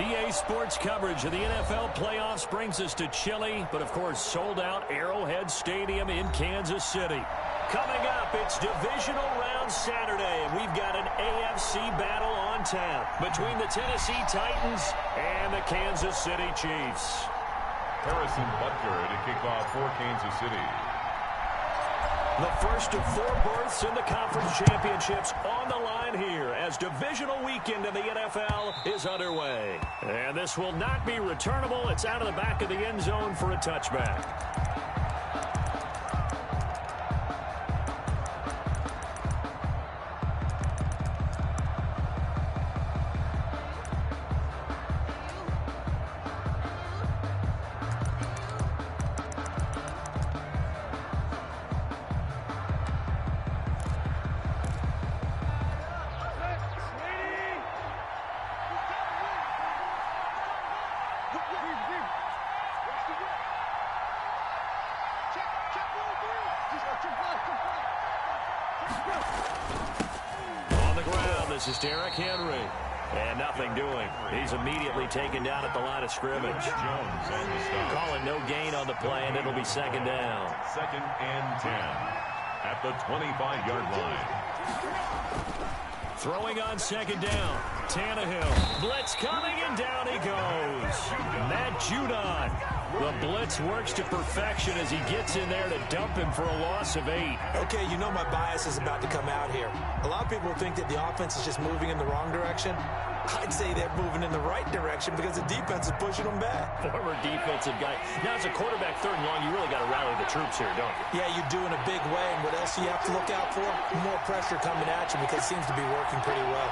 EA Sports coverage of the NFL playoffs brings us to chilly, but of course sold-out Arrowhead Stadium in Kansas City. Coming up, it's divisional round Saturday, and we've got an AFC battle on tap between the Tennessee Titans and the Kansas City Chiefs. Harrison Butker to kick off for Kansas City. The first of 4 berths in the conference championships on the line here as divisional weekend in the NFL is underway. And this will not be returnable. It's out of the back of the end zone for a touchback. On the ground, this is Derrick Henry. And nothing doing. He's immediately taken down at the line of scrimmage. Jones on the stop. Calling no gain on the play, and it'll be second down. 2nd and 10 at the 25-yard line. Throwing on second down. Tannehill. Blitz coming, and down he goes. Matt Judon. The blitz works to perfection as he gets in there to dump him for a loss of 8. Okay, you know my bias is about to come out here. A lot of people think that the offense is just moving in the wrong direction. I'd say they're moving in the right direction because the defense is pushing them back. Former defensive guy. Now, as a quarterback, 3rd and long, you really got to rally the troops here, don't you? Yeah, you do in a big way. And what else do you have to look out for? More pressure coming at you because it seems to be working pretty well.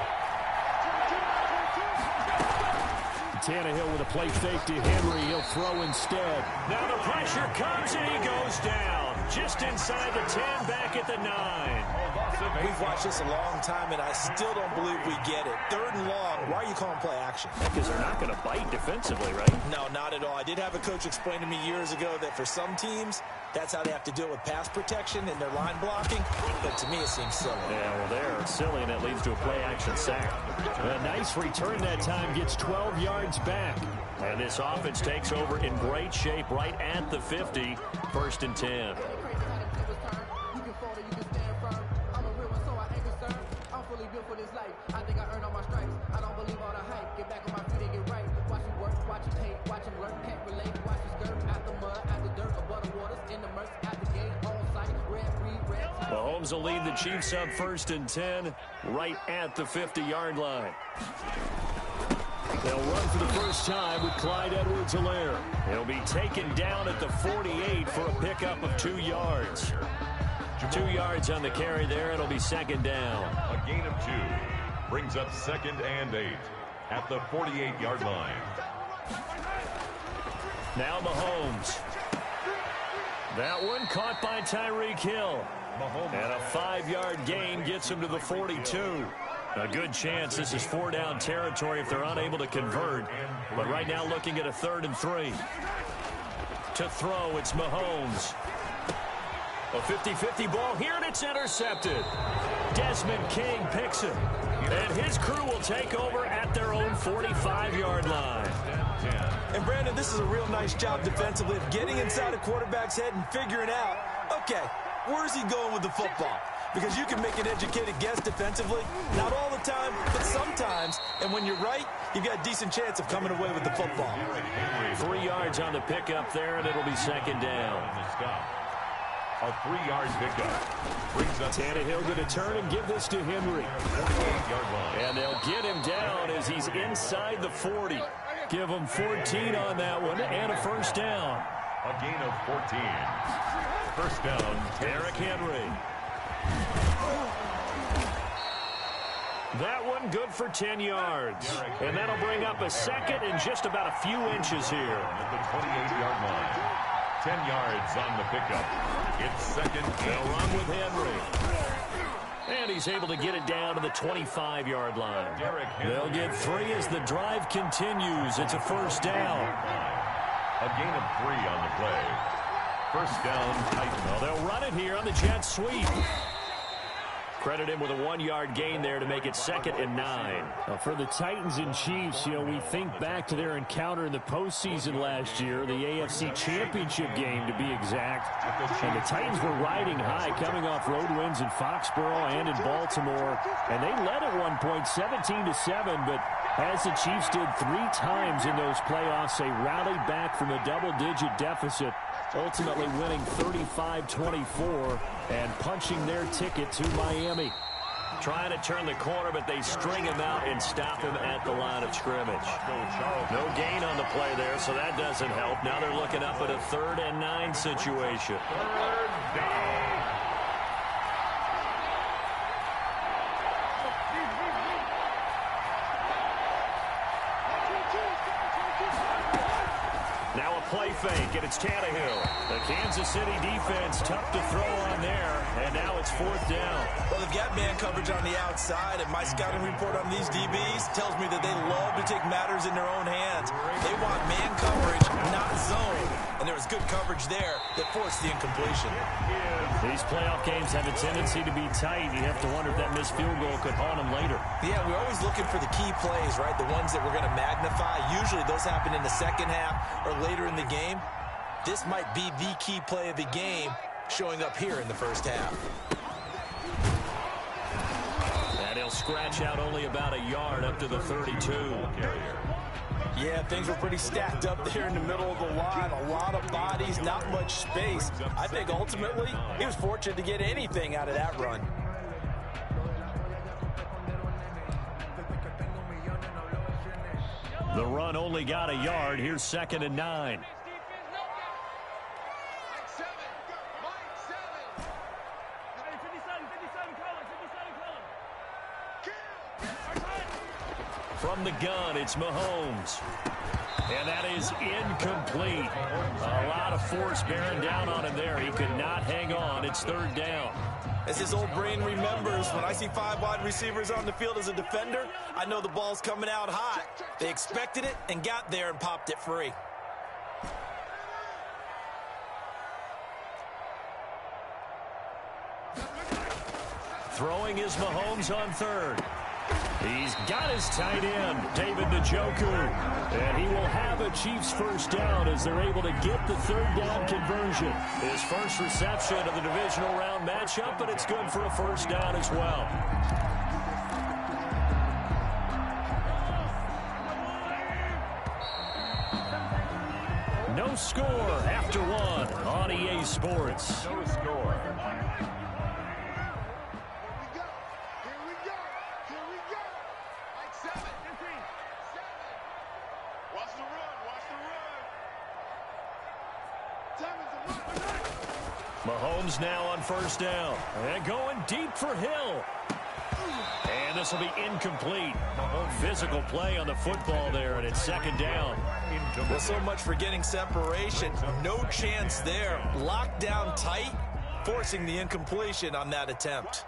Tannehill with a play fake to Henry. He'll throw instead. Now the pressure comes and he goes down. Just inside the 10, back at the 9. We've watched this a long time, and I still don't believe we get it. 3rd and long. Why are you calling play action? Because they're not going to bite defensively, right? No, not at all. I did have a coach explain to me years ago that for some teams, that's how they have to deal with pass protection and their line blocking. But to me, it seems silly. Yeah, well, they're silly, and it leads to a play-action sack. A nice return that time, gets 12 yards back. And this offense takes over in great shape right at the 50. 1st and 10. Mahomes will lead the Chiefs up 1st and 10 right at the 50-yard line. They'll run for the first time with Clyde Edwards-Helaire. He'll be taken down at the 48 for a pickup of 2 yards. 2 yards on the carry there. It'll be second down. A gain of 2 brings up 2nd and 8 at the 48-yard line. Now Mahomes. That one caught by Tyreek Hill. And a 5-yard gain gets him to the 42. A good chance this is 4-down territory if they're unable to convert. But right now looking at a 3rd and 3. To throw, it's Mahomes. A 50-50 ball here, and it's intercepted. Desmond King picks it. And his crew will take over at their own 45-yard line. And, Brandon, this is a real nice job defensively of getting inside a quarterback's head and figuring out, okay, where's he going with the football? Because you can make an educated guess defensively. Not all the time, but sometimes. And when you're right, you've got a decent chance of coming away with the football. 3 yards on the pickup there, and it'll be second down. A 3-yard pickup brings up Tannehill going to turn and give this to Henry. 48-yard line. And they'll get him down as he's inside the 40. Give him 14 on that one and a first down. A gain of 14. First down, Derrick Henry. That one good for 10 yards. And that'll bring up a second and just about a few inches here. At the 28-yard line. 10 yards on the pickup. It's second. They'll run with Henry. And he's able to get it down to the 25-yard line. They'll get 3 as the drive continues. It's a first down. A gain of 3 on the play. First down, Titans. Well, they'll run it here on the jet sweep. Credit him with a 1-yard gain there to make it 2nd and 9. Well, for the Titans and Chiefs, we think back to their encounter in the postseason last year, the AFC Championship game to be exact. And the Titans were riding high, coming off road wins in Foxborough and in Baltimore. And they led at one point 17-7, but as the Chiefs did 3 times in those playoffs, they rallied back from a double-digit deficit, ultimately winning 35-24 and punching their ticket to Miami. Trying to turn the corner, but they string him out and stop him at the line of scrimmage. No gain on the play there, so that doesn't help. Now they're looking up at a 3rd and 9 situation. 3rd down. Now a play fake, and it's Tannehill. The Kansas City defense tough to throw on there, and now it's 4th down. Well, they've got man coverage on the outside, and my scouting report on these DBs tells me that they love to take matters in their own hands. They want man coverage, not zone. And there was good coverage there that forced the incompletion. These playoff games have a tendency to be tight. You have to wonder if that missed field goal could haunt them later. Yeah, we're always looking for the key plays, right? The ones that we're going to magnify. Usually those happen in the second half or later in the game. This might be the key play of the game showing up here in the first half. And he'll scratch out only about a yard up to the 32. Yeah, things were pretty stacked up there in the middle of the line. A lot of bodies, not much space. I think ultimately he was fortunate to get anything out of that run. The run only got a yard. Here's 2nd and 9. From the gun, it's Mahomes. And that is incomplete. A lot of force bearing down on him there. He could not hang on. It's 3rd down. As his old brain remembers, when I see 5 wide receivers on the field as a defender, I know the ball's coming out hot. They expected it and got there and popped it free. Throwing is Mahomes on 3rd. He's got his tight end, David Njoku. And he will have a Chiefs 1st down as they're able to get the 3rd down conversion. His first reception of the divisional round matchup, but it's good for a 1st down as well. No score after 1 on EA Sports. No score. Mahomes now on 1st down. And going deep for Hill. And this will be incomplete. Physical play on the football there, and it's 2nd down. Well, so much for getting separation. No chance there. Locked down tight, forcing the incompletion on that attempt.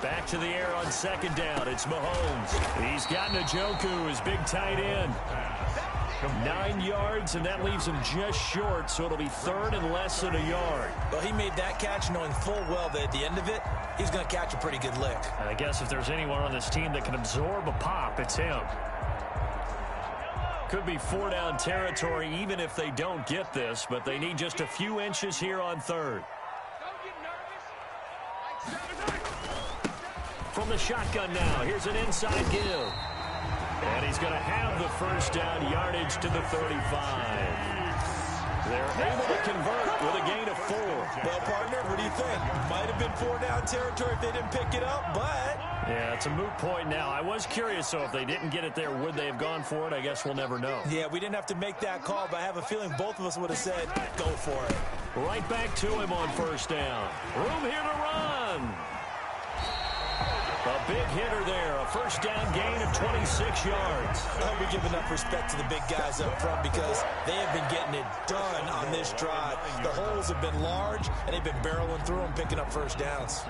Back to the air on 2nd down. It's Mahomes. He's got Njoku, his big tight end. 9 yards, and that leaves him just short, so it'll be 3rd and less than a yard. Well, he made that catch knowing full well that at the end of it, he's going to catch a pretty good lick. And I guess if there's anyone on this team that can absorb a pop, it's him. Could be 4-down territory even if they don't get this, but they need just a few inches here on 3rd. From the shotgun now, here's an inside give. And he's going to have the 1st down, yardage to the 35. They're able to convert with a gain of 4. Well, partner, what do you think? Might have been 4-down territory if they didn't pick it up, but... Yeah, it's a moot point now. I was curious, so if they didn't get it there, would they have gone for it? I guess we'll never know. Yeah, we didn't have to make that call, but I have a feeling both of us would have said, go for it. Right back to him on 1st down. Room here to run. A big hitter there, a 1st down gain of 26 yards. We give enough respect to the big guys up front because they have been getting it done on this drive. The holes have been large, and they've been barreling through them, picking up 1st downs.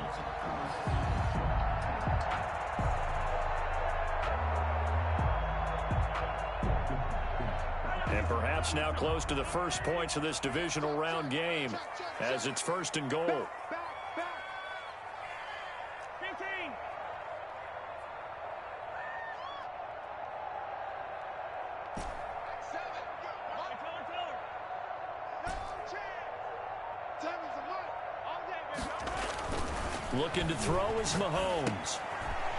And perhaps now close to the first points of this divisional round game as it's 1st and goal. Looking to throw is Mahomes.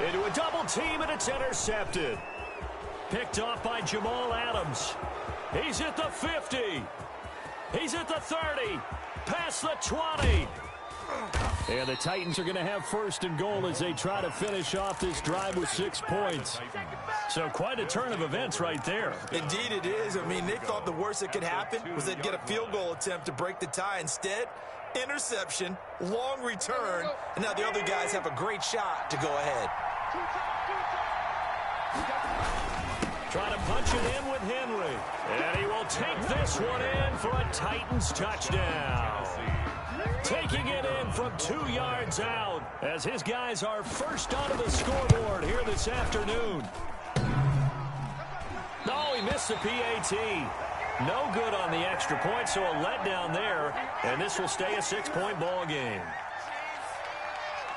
Into a double team, and it's intercepted. Picked off by Jamal Adams. He's at the 50. He's at the 30. Past the 20. And the Titans are going to have first and goal as they try to finish off this drive with 6 points. So quite a turn of events right there. Indeed it is. I mean, they thought the worst that could happen was they'd get a field goal attempt to break the tie. Instead, interception, long return, and now the other guys have a great shot to go ahead. Trying to punch it in with Henry. And he will take this one in for a Titans touchdown. Taking it in from 2 yards out as his guys are first onto the scoreboard here this afternoon. Oh, he missed the PAT. No good on the extra point, so a letdown there. And this will stay a 6-point ball game.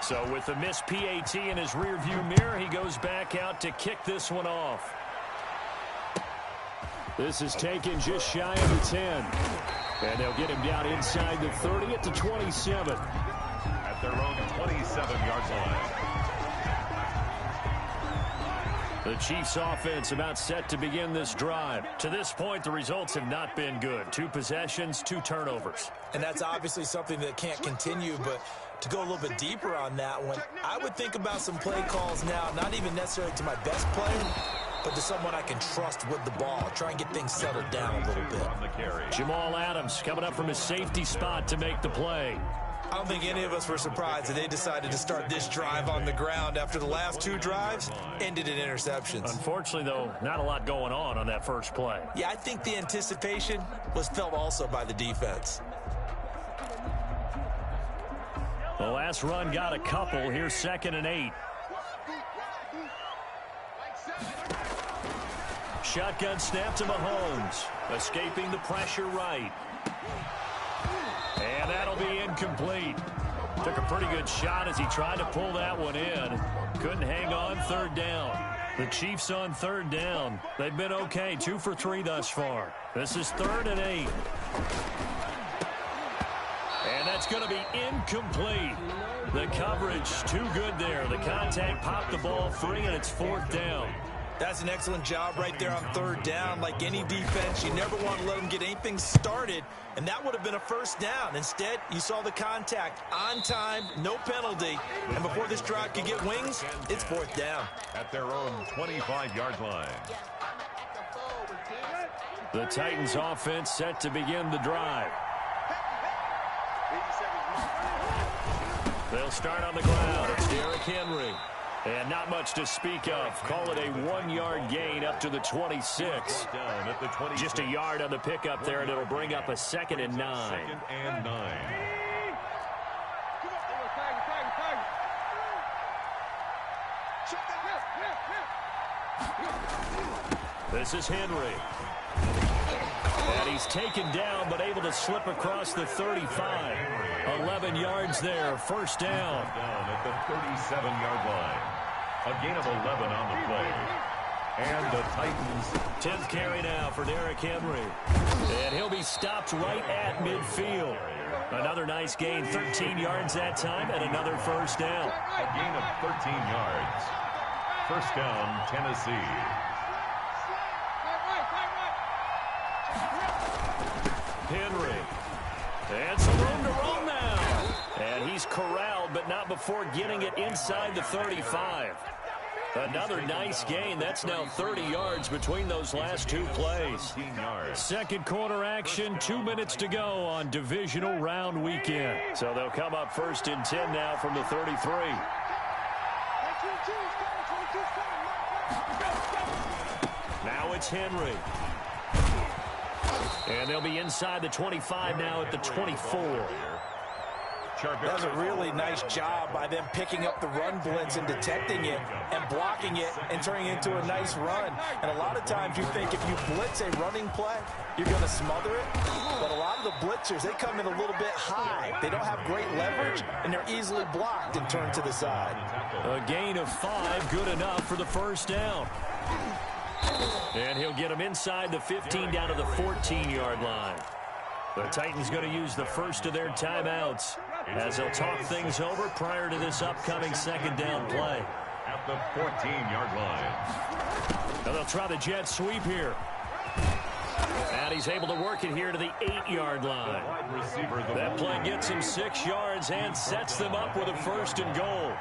So with the missed PAT in his rearview mirror, he goes back out to kick this one off. This is taken just shy of the 10. And they'll get him down inside the 30 at the 27. At their own 27-yard line. The Chiefs offense about set to begin this drive. To this point, the results have not been good. 2 possessions, 2 turnovers. And that's obviously something that can't continue, but to go a little bit deeper on that one, I would think about some play calls now, not even necessarily to my best player, but to someone I can trust with the ball. Try and get things settled down a little bit. Jamal Adams coming up from his safety spot to make the play. I don't think any of us were surprised that they decided to start this drive on the ground after the last 2 drives ended in interceptions. Unfortunately, though, not a lot going on that first play. Yeah, I think the anticipation was felt also by the defense. The last run got a couple. Here's 2nd and 8. Shotgun snap to Mahomes. Escaping the pressure right. And that'll be incomplete. Took a pretty good shot as he tried to pull that one in. Couldn't hang on 3rd down. The Chiefs on 3rd down. They've been okay. 2 for 3 thus far. This is 3rd and 8. And that's going to be incomplete. The coverage too good there. The contact popped the ball free, and it's 4th down. That's an excellent job right there on 3rd down. Like any defense, you never want to let them get anything started, and that would have been a 1st down. Instead, you saw the contact on time, no penalty, and before this drive could get wings, it's 4th down. At their own 25-yard line. The Titans offense set to begin the drive. They'll start on the ground. It's Derrick Henry. And not much to speak of. Call it a 1-yard gain up to the 26. Just a yard on the pickup there, and it'll bring up a 2nd and 9. 2nd and 9. This is Henry. And he's taken down, but able to slip across the 35. 11 yards there, 1st down. At the 37-yard line. A gain of 11 on the play. And the Titans. 10th carry now for Derrick Henry. And he'll be stopped right at midfield. Another nice gain, 13 yards that time, and another 1st down. A gain of 13 yards. 1st down, Tennessee. Henry. And some room to roam now. And he's corralled, but not before getting it inside the 35. Another nice gain. That's now 30 yards between those last 2 plays. 2nd quarter action, 2 minutes to go on divisional round weekend. So they'll come up 1st and 10 now from the 33. Now it's Henry. And they'll be inside the 25 now at the 24. That was a really nice job by them picking up the run blitz and detecting it and blocking it and turning it into a nice run. And a lot of times you think if you blitz a running play, you're going to smother it. But a lot of the blitzers, they come in a little bit high. They don't have great leverage, and they're easily blocked and turned to the side. A gain of 5, good enough for the 1st down. And he'll get him inside the 15 down to the 14-yard line. The Titans going to use the first of their timeouts as they'll talk things over prior to this upcoming second down play. At the 14-yard line. Now they'll try the jet sweep here. And he's able to work it here to the 8-yard line. That play gets him 6 yards and sets them up with a first and goal.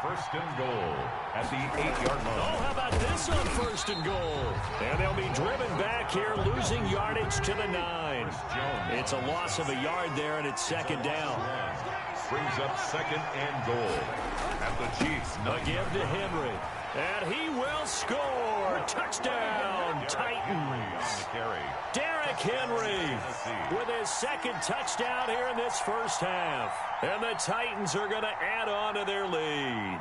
First and goal at the 8-yard line. Oh, how about this on first and goal? And they'll be driven back here, losing yardage to the 9. It's a loss of a yard there, and it's second down. Brings up second and goal at the Chiefs. A give to Henry. And he will score. Touchdown, Titans. Derrick Henry with his second touchdown here in this first half. And the Titans are going to add on to their lead.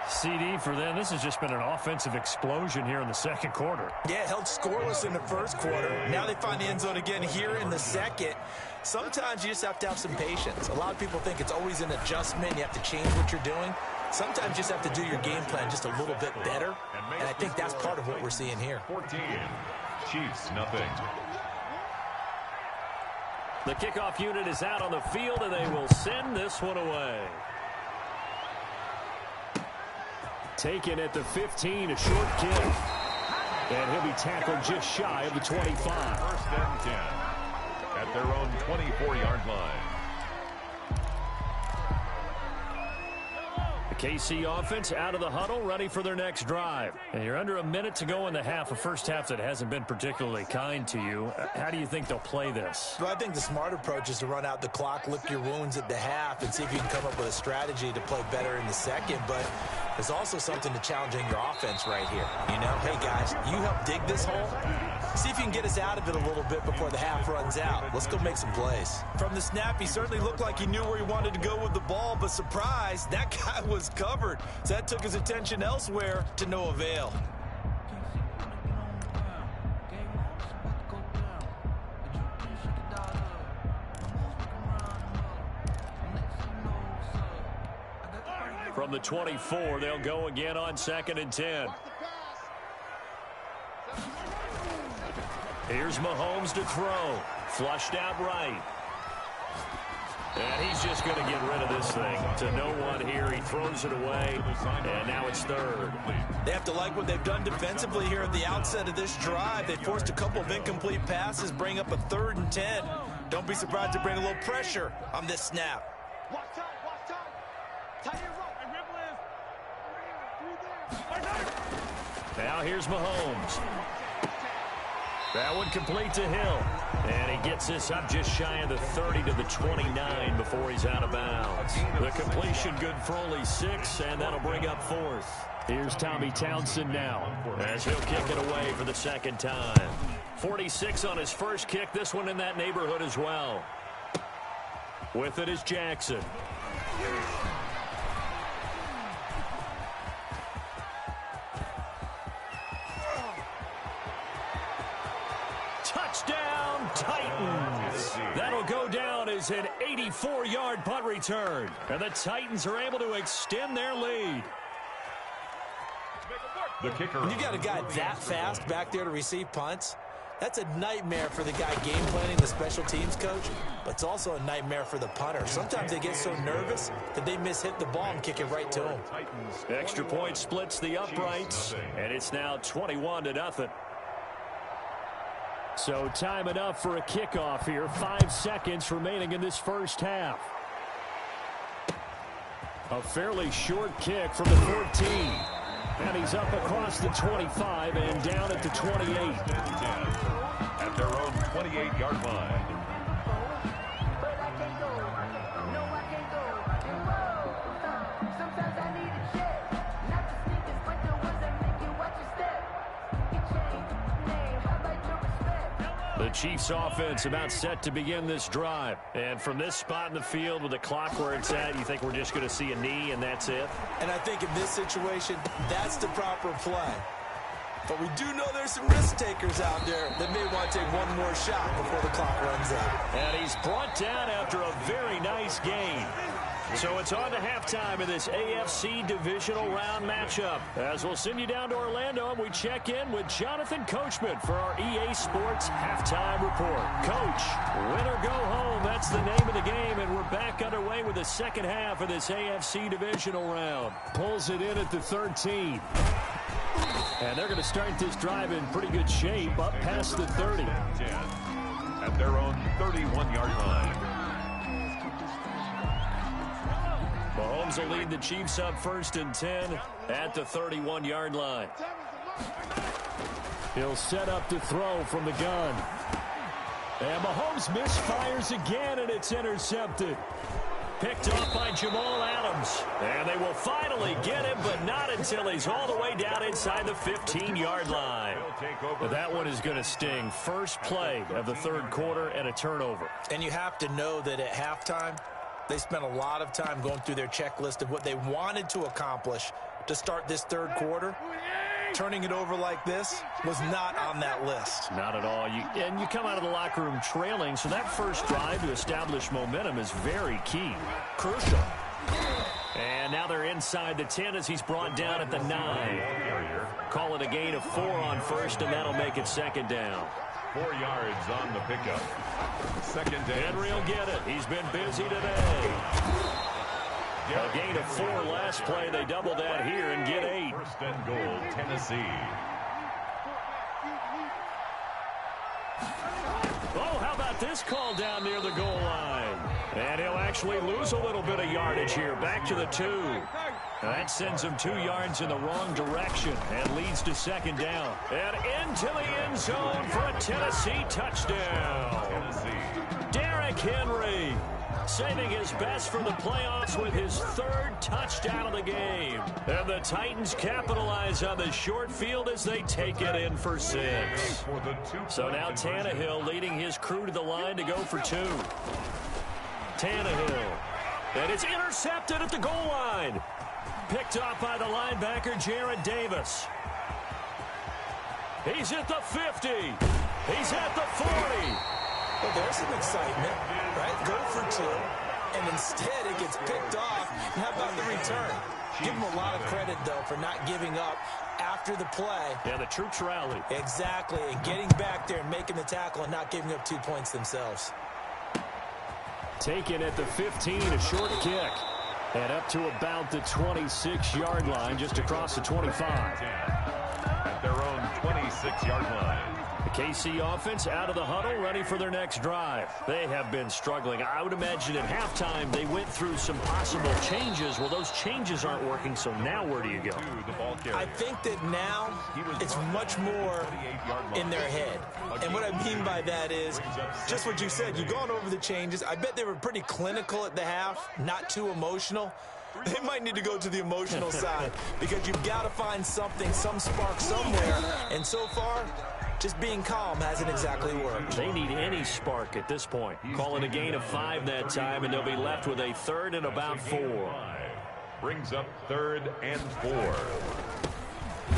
CD for them. This has just been an offensive explosion here in the second quarter. Yeah, held scoreless in the first quarter. Now they find the end zone again here in the second. Sometimes you just have to have some patience. A lot of people think it's always an adjustment. You have to change what you're doing. Sometimes you just have to do your game plan just a little bit better. And I think that's part of what we're seeing here. 14, Chiefs nothing. The kickoff unit is out on the field, and they will send this one away. Taken at the 15, a short kick. And he'll be tackled just shy of the 25. First and 10 at their own 24-yard line. The KC offense out of the huddle, ready for their next drive. And you're under a minute to go in the half, a first half that hasn't been particularly kind to you. How do you think they'll play this? Well, I think the smart approach is to run out the clock, lick your wounds at the half, and see if you can come up with a strategy to play better in the second. But there's also something to challenging your offense right here. You know, hey, guys, you help dig this hole. See if you can get us out of it a little bit before the half runs out. Let's go make some plays. From the snap, he certainly looked like he knew where he wanted to go with the ball, but surprise, that guy was covered. So that took his attention elsewhere to no avail. From the 24, they'll go again on second and 10. Here's Mahomes to throw. Flushed out right. And he's just going to get rid of this thing to no one here. He throws it away, and now it's third. They have to like what they've done defensively here at the outset of this drive. They forced a couple of incomplete passes, bring up a 3rd and 10. Don't be surprised to bring a little pressure on this snap. Now here's Mahomes. That one complete to Hill. And he gets this up just shy of the 30 to the 29 before he's out of bounds. The completion good for only 6, and that'll bring up 4th. Here's Tommy Townsend now, as he'll kick it away for the second time. 46 on his first kick. This one in that neighborhood as well. With it is Jackson. Touchdown, Titans. That'll go down as an 84-yard punt return. And the Titans are able to extend their lead. The kicker. When you got a guy that fast back there to receive punts, that's a nightmare for the guy game planning, the special teams coach, but it's also a nightmare for the punter. Sometimes they get so nervous that they miss-hit the ball and kick it right to him. Extra point splits the uprights, and it's now 21-0. So time enough for a kickoff here. 5 seconds remaining in this first half. A fairly short kick from the 14. And he's up across the 25 and down at the 28. At their own 28-yard line. The Chiefs offense about set to begin this drive. And from this spot in the field with the clock where it's at, you think we're just going to see a knee and that's it? And I think in this situation, that's the proper play. But we do know there's some risk takers out there that may want to take one more shot before the clock runs out. And he's brought down after a very nice gain. So it's on to halftime of this AFC divisional round matchup. As we'll send you down to Orlando, and we check in with Jonathan Coachman for our EA Sports Halftime Report. Coach, win or go home, that's the name of the game, and we're back underway with the second half of this AFC divisional round. Pulls it in at the 13. And they're going to start this drive in pretty good shape, up past the 30. At their own 31-yard line. Mahomes will lead the Chiefs up 1st and 10 at the 31-yard line. He'll set up to throw from the gun. And Mahomes misfires again, and it's intercepted. Picked off by Jamal Adams. And they will finally get him, but not until he's all the way down inside the 15-yard line. But that one is going to sting. First play of the third quarter and a turnover. And you have to know that at halftime, they spent a lot of time going through their checklist of what they wanted to accomplish to start this third quarter. Turning it over like this was not on that list. Not at all. And you come out of the locker room trailing, so that first drive to establish momentum is very key. Crucial. And now they're inside the 10 as he's brought down at the 9. Call it a gain of 4 on first, and that'll make it 2nd down. 4 yards on the pickup. 2nd down. Henry will get it. He's been busy today. A gain of 4 last play. They double that here and get 8. 1st and goal, Tennessee. Oh, how about this call down near the goal line? And he'll actually lose a little bit of yardage here. Back to the 2. That sends him 2 yards in the wrong direction and leads to 2nd down. And into the end zone for a Tennessee touchdown. Derrick Henry saving his best for the playoffs with his 3rd touchdown of the game. And the Titans capitalize on the short field as they take it in for 6. So now Tannehill leading his crew to the line to go for 2. Tannehill. And it's intercepted at the goal line. Picked off by the linebacker, Jared Davis. He's at the 50. He's at the 40. Well, there's some excitement, right? Go for 2, and instead it gets picked off. And how about the return? Give him a lot of credit, though, for not giving up after the play. Yeah, the troops rally. Exactly, and getting back there and making the tackle and not giving up 2 points themselves. Taken at the 15, a short kick. And up to about the 26-yard line, just across the 25. At their own 26-yard line. The KC offense out of the huddle, ready for their next drive. They have been struggling. I would imagine at halftime they went through some possible changes. Well, those changes aren't working, so now where do you go? I think that now it's much more in their head. And what I mean by that is just what you said. You've gone over the changes. I bet they were pretty clinical at the half, not too emotional. They might need to go to the emotional side because you've got to find something, some spark somewhere. And so far, just being calm hasn't exactly worked. They need any spark at this point. Call it a gain of 5 that time, and they'll be left with a 3rd and about 4. Brings up 3rd and 4.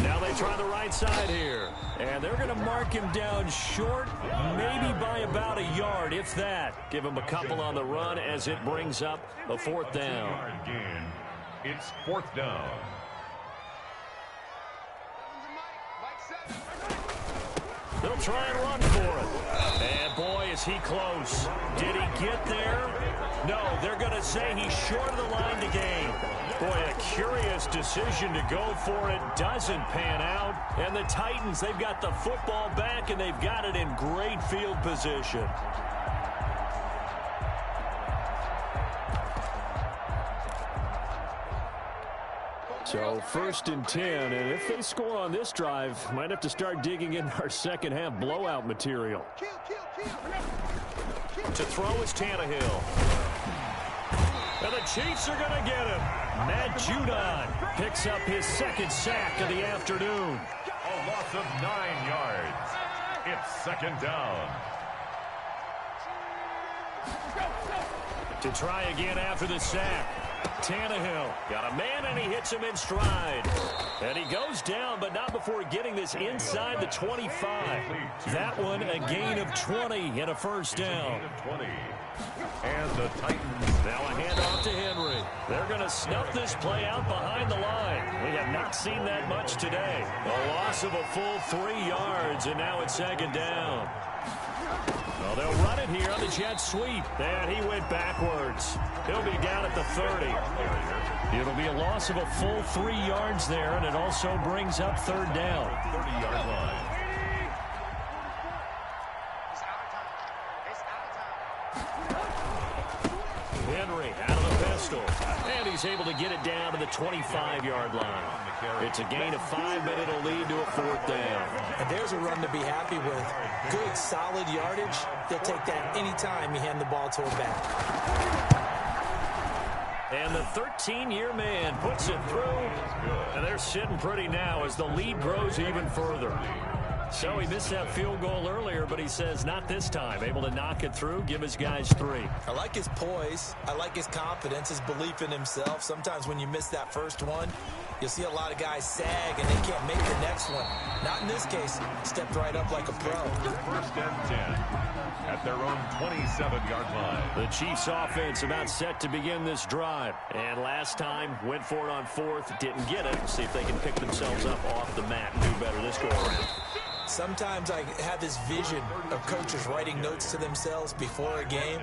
Now they try the right side here. And they're going to mark him down short, maybe by about a yard, if that. Give him a couple on the run as it brings up a 4th down. It's 4th down. They'll try and run for it. And boy, is he close. Did he get there? No, they're going to say he's short of the line to gain. Boy, a curious decision to go for it. Doesn't pan out. And the Titans, they've got the football back, and they've got it in great field position. So 1st and 10, and if they score on this drive, might have to start digging in our second half blowout material. To throw is Tannehill. And the Chiefs are going to get him. Matt Judon picks up his 2nd sack of the afternoon. A loss of 9 yards. It's 2nd down. To try again after the sack. Tannehill got a man, and he hits him in stride. And he goes down, but not before getting this inside the 25. That one a gain of 20 and a 1st down. And the Titans. Now a handoff to Henry. They're going to snuff this play out behind the line. We have not seen that much today. A loss of a full 3 yards, and now it's second down. Well, they'll run it here on the jet sweep. And he went backwards. He'll be down at the 30. It'll be a loss of a full 3 yards there, and it also brings up third down. 30-yard line. Henry out of the pistol. And he's able to get it down to the 25-yard line. It's a gain of 5, but it'll lead to a fourth down. And there's a run to be happy with. Good, solid yardage. They'll take that anytime you hand the ball to a back. And the 13-year man puts it through. And they're sitting pretty now as the lead grows even further. So he missed that field goal earlier, but he says not this time. Able to knock it through, give his guys 3. I like his poise. I like his confidence, his belief in himself. Sometimes when you miss that first one, you'll see a lot of guys sag and they can't make the next one. Not in this case. Stepped right up like a pro. First and 10 at their own 27-yard line. The Chiefs offense about set to begin this drive. And last time, went for it on 4th, didn't get it. See if they can pick themselves up off the mat and do better this go-around. Sometimes I have this vision of coaches writing notes to themselves before a game,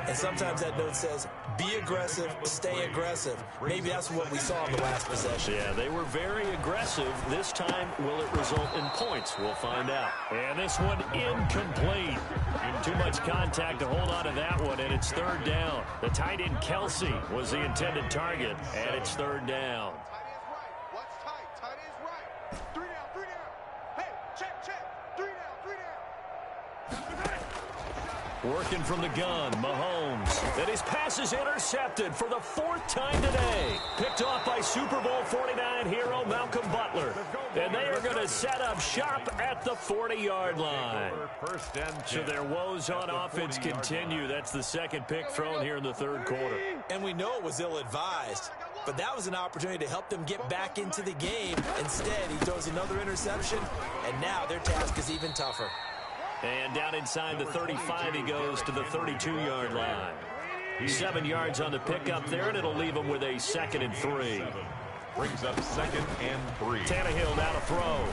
and sometimes that note says, be aggressive, stay aggressive. Maybe that's what we saw in the last possession. Yeah, they were very aggressive. This time, will it result in points? We'll find out. And this one incomplete. Too much contact to hold on to that one, and it's third down. The tight end, Kelsey, was the intended target, and it's third down. Working from the gun, Mahomes. And his pass is intercepted for the 4th time today. Picked off by Super Bowl 49 hero Malcolm Butler. And they are going to set up shop at the 40-yard line. So their woes on offense continue. That's the second pick thrown here in the third quarter. And we know it was ill-advised. But that was an opportunity to help them get back into the game. Instead, he throws another interception, and now their task is even tougher. And down inside the 35, he goes to the 32-yard line. 7 yards on the pickup there, and it'll leave him with a 2nd and 3. Brings up 2nd and 3. Tannehill now to throw.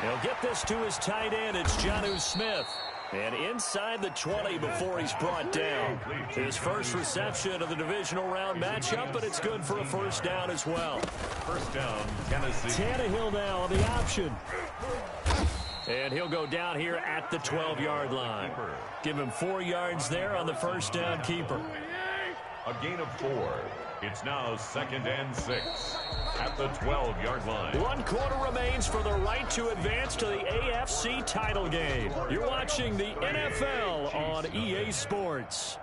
He'll get this to his tight end. It's Jonnu Smith. And inside the 20 before he's brought down. His first reception of the divisional round matchup, but it's good for a first down as well. First down, Tennessee. Tannehill now on the option. And he'll go down here at the 12-yard line. Give him 4 yards there on the first down keeper. A gain of 4. It's now 2nd and 6 at the 12-yard line. 1 quarter remains for the right to advance to the AFC title game. You're watching the NFL on EA Sports.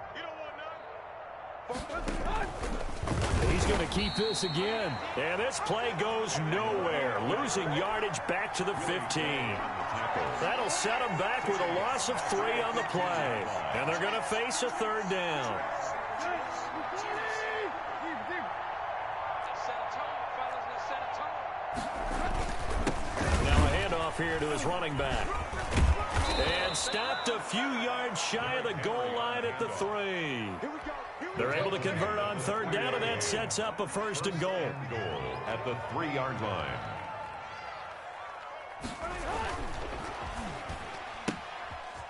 He's going to keep this again. And this play goes nowhere. Losing yardage back to the 15. That'll set them back with a loss of 3 on the play. And they're going to face a third down. Now a handoff here to his running back. And stopped a few yards shy of the goal line at the 3. They're able to convert on third down, and that sets up a 1st and goal. At the 3-yard line.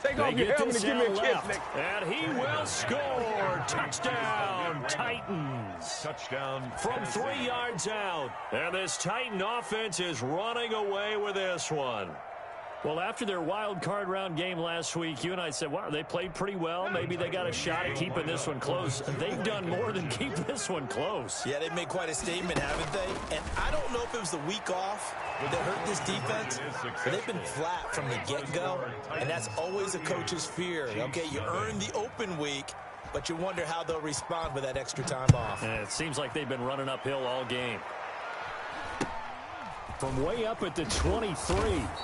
Take off your helmet and give me a kiss, Nick. And he will score. Touchdown, Titans. Touchdown from 3 yards out. And this Titan offense is running away with this one. Well, after their wild card round game last week, you and I said, wow, they played pretty well. Maybe they got a shot at keeping this one close. They've done more than keep this one close. Yeah, they've made quite a statement, haven't they? And I don't know if it was the week off that hurt this defense, but they've been flat from the get-go, and that's always a coach's fear. Okay, you earn the open week, but you wonder how they'll respond with that extra time off. And it seems like they've been running uphill all game. From way up at the 23.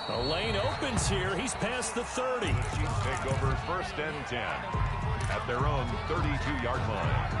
A lane opens here. He's past the 30. Chiefs take over 1st and 10 at their own 32-yard line.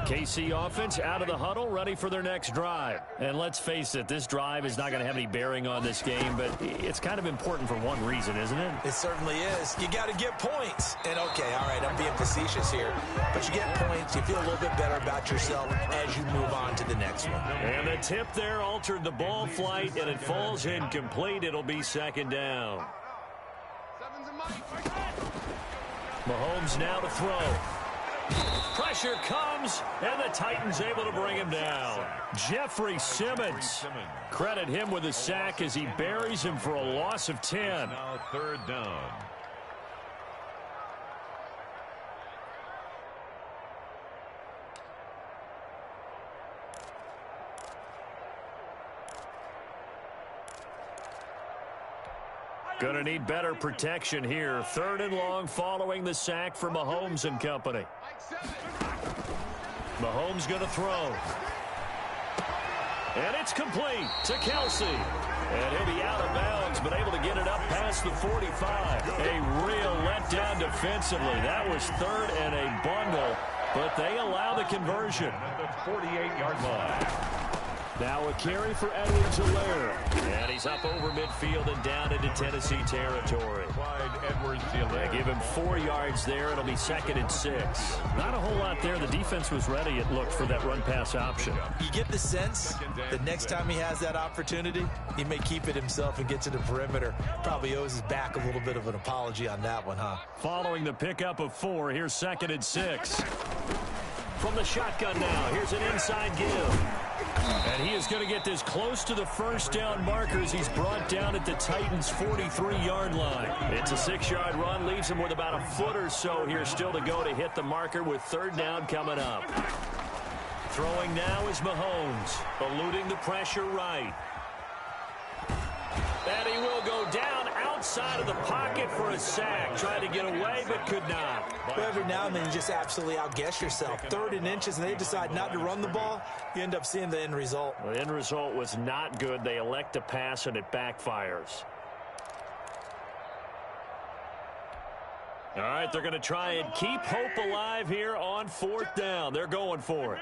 KC offense out of the huddle, ready for their next drive. And let's face it, this drive is not going to have any bearing on this game, but it's kind of important for one reason, isn't it? It certainly is. You got to get points. And, okay, all right, I'm being facetious here. But you get points, you feel a little bit better about yourself as you move on to the next one. And the tip there altered the ball flight, and it falls incomplete. It'll be second down. Mahomes now to throw. Pressure comes, and the Titans able to bring him down. Jeffrey Simmons. Credit him with a sack as he buries him for a loss of 10. Now third down. Going to need better protection here. Third and long following the sack for Mahomes and company. Mahomes going to throw. And it's complete to Kelsey. And he'll be out of bounds, but able to get it up past the 45. A real letdown defensively. That was third and a bundle, but they allow the conversion. At the 48-yard line. Now a carry for Edwards-Helaire. And he's up over midfield and down into Tennessee territory. Edwards-Helaire. Give him 4 yards there. It'll be second and 6. Not a whole lot there. The defense was ready, it looked, for that run-pass option. You get the sense that next time he has that opportunity, he may keep it himself and get to the perimeter. Probably owes his back a little bit of an apology on that one, huh? Following the pickup of 4, here's second and 6. From the shotgun now, here's an inside give. And he is going to get this close to the first down markers. He's brought down at the Titans' 43-yard line. It's a 6-yard run, leaves him with about a foot or so here still to go to hit the marker with third down coming up. Throwing now is Mahomes, eluding the pressure right. And he will go down outside of the pocket for a sack. Tried to get away, but could not. But every now and then you just absolutely outguess yourself. 3rd and inches, and they decide not to run the ball. You end up seeing the end result. The end result was not good. They elect to pass, and it backfires. All right, they're going to try and keep hope alive here on 4th down. They're going for it.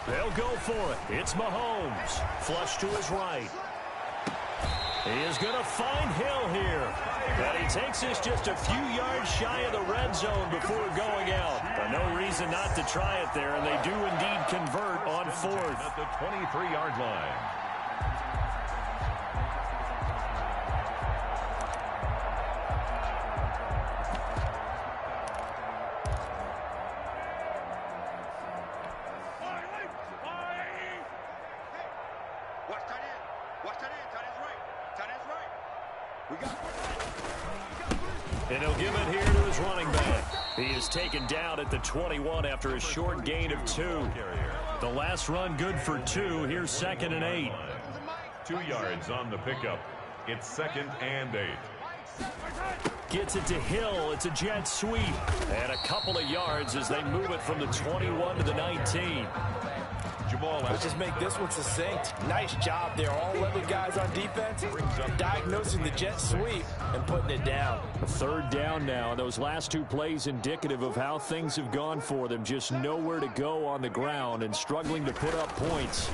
They'll go for it. It's Mahomes. Flush to his right. He is going to find Hill here. And he takes this just a few yards shy of the red zone before going out. But no reason not to try it there, and they do indeed convert on 4th. At the 23-yard line. And he'll give it here to his running back. He is taken down at the 21 after a short gain of 2. The last run good for 2. Here's 2nd and 8. 2 yards on the pickup. It's 2nd and 8. Gets it to Hill. It's a jet sweep. And a couple of yards as they move it from the 21 to the 19. Let's just make this one succinct. Nice job there. All 11 guys on defense diagnosing the jet sweep and putting it down. 3rd down now. And those last 2 plays indicative of how things have gone for them. Just nowhere to go on the ground and struggling to put up points.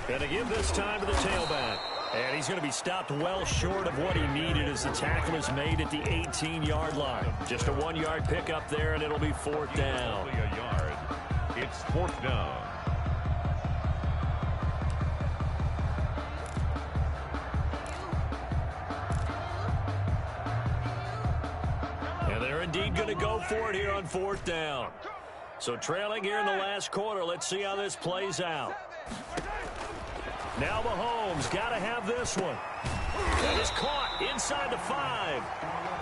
And to give this time to the tailback. And he's going to be stopped well short of what he needed as the tackle is made at the 18-yard line. Just a 1-yard pickup there, and it'll be 4th down. A yard. It's 4th down. Indeed going to go for it here on 4th down. So trailing here in the last quarter. Let's see how this plays out. Now Mahomes got to have this one. That is caught inside the 5.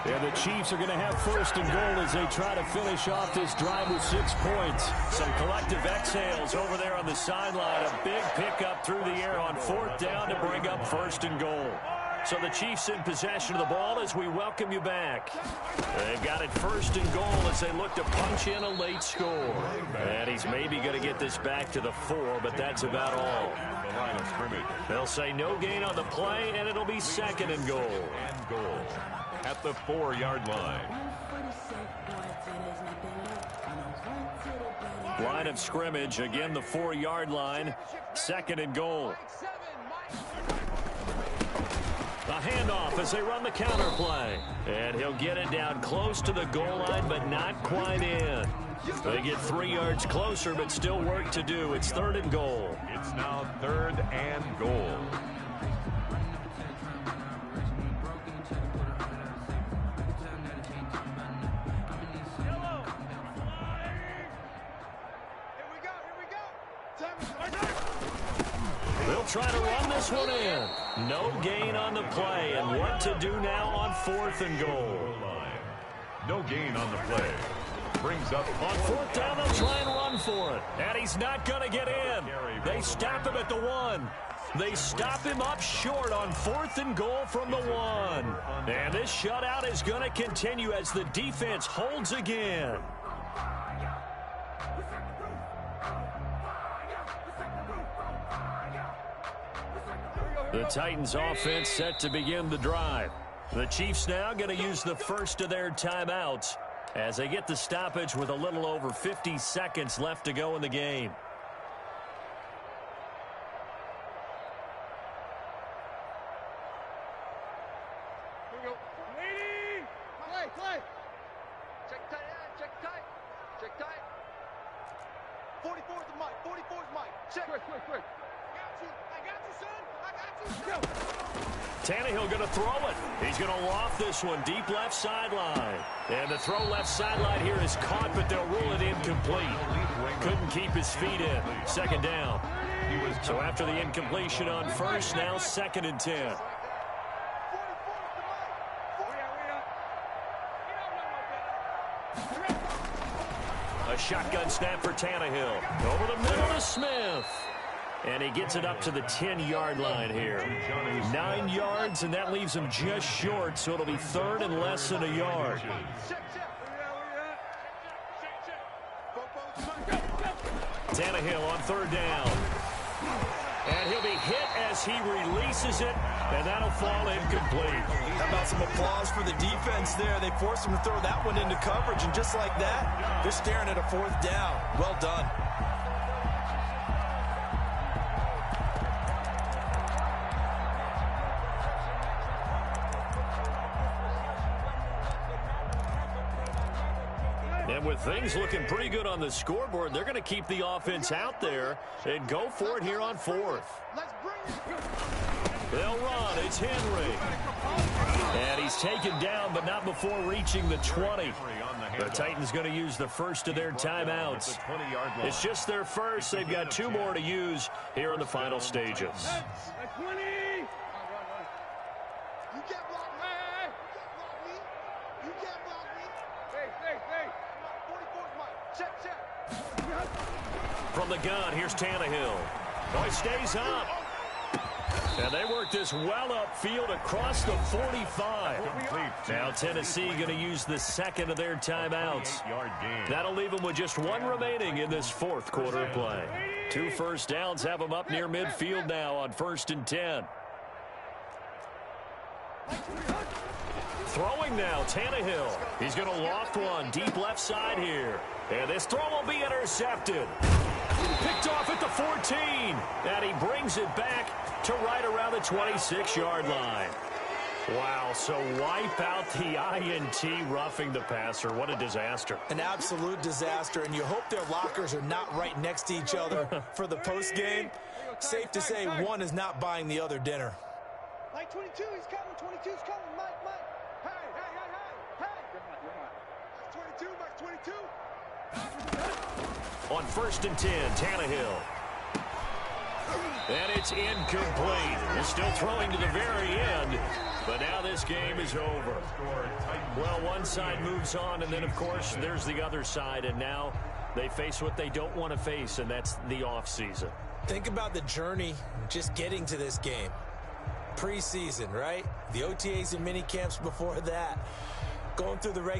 And the Chiefs are going to have 1st and goal as they try to finish off this drive with 6 points. Some collective exhales over there on the sideline. A big pickup through the air on 4th down to bring up 1st and goal. So the Chiefs in possession of the ball as we welcome you back. They've got it first and goal as they look to punch in a late score. And he's maybe going to get this back to the 4, but that's about all. The line of scrimmage. They'll say no gain on the play, and it'll be second and goal. And goal at the 4-yard line. Line of scrimmage, again the 4-yard line, second and goal. A handoff as they run the counter play. And he'll get it down close to the goal line, but not quite in. They get 3 yards closer, but still work to do. It's third and goal. It's now third and goal. They'll try to run this one in. No gain on the play, and what to do now on fourth and goal. No gain on the play. Brings up on fourth down, they'll try and run for it. And he's not going to get in. They stop him at the 1. They stop him up short on fourth and goal from the 1. And this shutout is going to continue as the defense holds again. The Titans offense set to begin the drive. The Chiefs now going to use the first of their timeouts as they get the stoppage with a little over 50 seconds left to go in the game. Here we go. Lady! Play! Check tight, check tight. Check tight. 44 is the mic. 44 is mic. Check. Quick. I got you, son. I got you. Tannehill going to throw it. He's going to loft this one deep left sideline. And the throw left sideline here is caught, but they'll rule it incomplete. Couldn't keep his feet in. Second down. So after the incompletion on first, now second and 10. A shotgun snap for Tannehill. Over the middle to Smith. And he gets it up to the 10-yard line here. 9 yards, and that leaves him just short, so it'll be third and less than a yard. Tannehill on third down. And he'll be hit as he releases it, and that'll fall incomplete. How about some applause for the defense there? They forced him to throw that one into coverage, and just like that, they're staring at a fourth down. Well done. And with things looking pretty good on the scoreboard, they're going to keep the offense out there and go for it here on fourth. They'll run. It's Henry. And he's taken down, but not before reaching the 20. The Titans going to use the first of their timeouts. It's just their first. They've got 2 more to use here in the final stages. From the gun, here's Tannehill. Oh, he stays up. And they work this well upfield across the 45. Now Tennessee going to use the second of their timeouts. That'll leave them with just 1 remaining in this fourth quarter of play. 2 first downs have them up near midfield now on 1st and 10. Throwing now, Tannehill. He's going to loft one deep left side here. And this throw will be intercepted. Picked off at the 14. And he brings it back to right around the 26-yard line. Wow, so wipe out the INT, roughing the passer. What a disaster. An absolute disaster, and you hope their lockers are not right next to each other for the postgame. Safe to say one is not buying the other dinner. Mike 22, he's coming. 22's coming. Mike. Hey. Mike 22. On 1st and 10, Tannehill. And it's incomplete. He's still throwing to the very end, but now this game is over. Well, one side moves on, and then, of course, there's the other side, and now they face what they don't want to face, and that's the offseason. Think about the journey just getting to this game. preseason, right? The OTAs and mini camps before that. Going through the